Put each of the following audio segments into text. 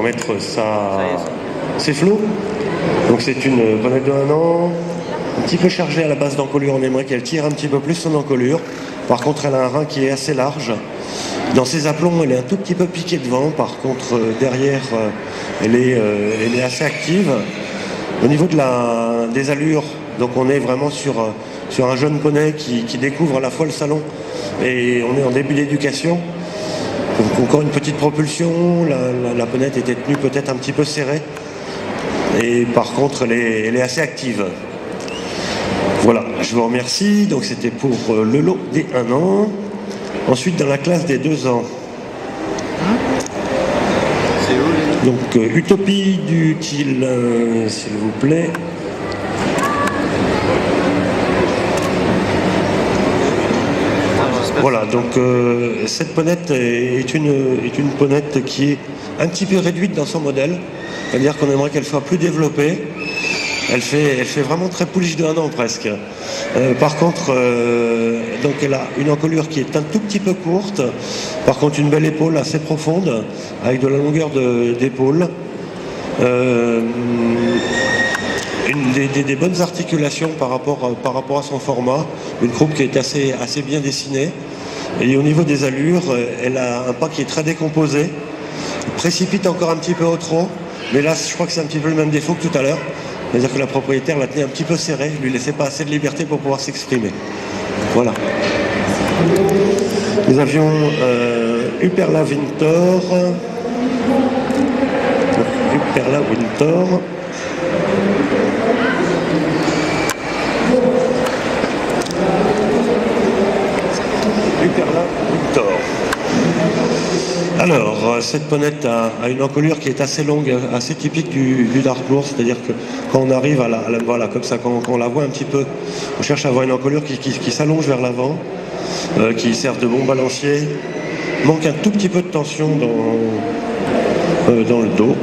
mettre ses flots. Donc c'est une bonnette de 1 an, un petit peu chargée à la base d'encolure. On aimerait qu'elle tire un petit peu plus son encolure. Par contre, elle a un rein qui est assez large. Dans ses aplombs, elle est un tout petit peu piquée devant. Par contre, derrière, elle est assez active. Au niveau des allures, donc on est vraiment sur un jeune poney qui découvre à la fois le salon et on est en début d'éducation. Donc encore une petite propulsion, la ponette était tenue peut-être un petit peu serrée et par contre elle est assez active. Voilà, je vous remercie. Donc c'était pour le lot des 1 an. Ensuite dans la classe des 2 ans. Donc Utopie du Til, s'il vous plaît. Voilà, donc cette ponette est une ponette qui est un petit peu réduite dans son modèle, c'est-à-dire qu'on aimerait qu'elle soit plus développée. Elle fait vraiment très pouliche de 1 an presque. Par contre, donc elle a une encolure qui est un tout petit peu courte, par contre une belle épaule assez profonde, avec de la longueur d'épaule. Des bonnes articulations par rapport à son format, une croupe qui est assez bien dessinée. Et au niveau des allures, elle a un pas qui est très décomposé, précipite encore un petit peu au trot, mais là je crois que c'est un petit peu le même défaut que tout à l'heure, c'est-à-dire que la propriétaire la tenait un petit peu serrée, lui laissait pas assez de liberté pour pouvoir s'exprimer. Voilà. Nous avions Uperla Winter. Uperla Winter. Uperla Winter. Alors, cette ponette a une encolure qui est assez longue, assez typique du Dartmoor, c'est-à-dire que quand on arrive voilà, comme ça, quand on la voit un petit peu, on cherche à avoir une encolure qui s'allonge vers l'avant, qui sert de bon balancier, manque un tout petit peu de tension dans le dos.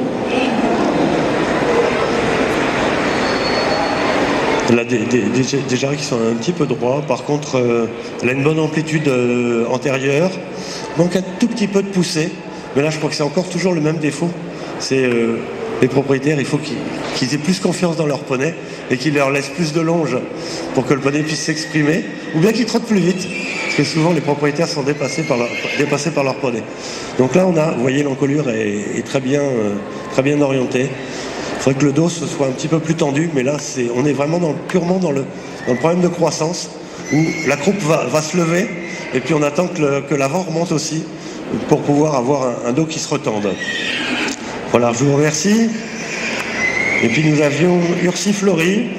Elle a des jarrets qui sont un petit peu droits, par contre elle a une bonne amplitude antérieure, manque un tout petit peu de poussée, mais là je crois que c'est encore toujours le même défaut, c'est les propriétaires, il faut qu'ils aient plus confiance dans leur poney et qu'ils leur laissent plus de longe pour que le poney puisse s'exprimer, ou bien qu'ils trottent plus vite, parce que souvent les propriétaires sont dépassés par leur poney. Donc là vous voyez l'encolure est très bien orientée. Il faudrait que le dos soit un petit peu plus tendu, mais là on est vraiment purement dans le problème de croissance, où la croupe va se lever, et puis on attend que l'avant remonte aussi, pour pouvoir avoir un dos qui se retende. Voilà, je vous remercie. Et puis nous avions Ursiflori.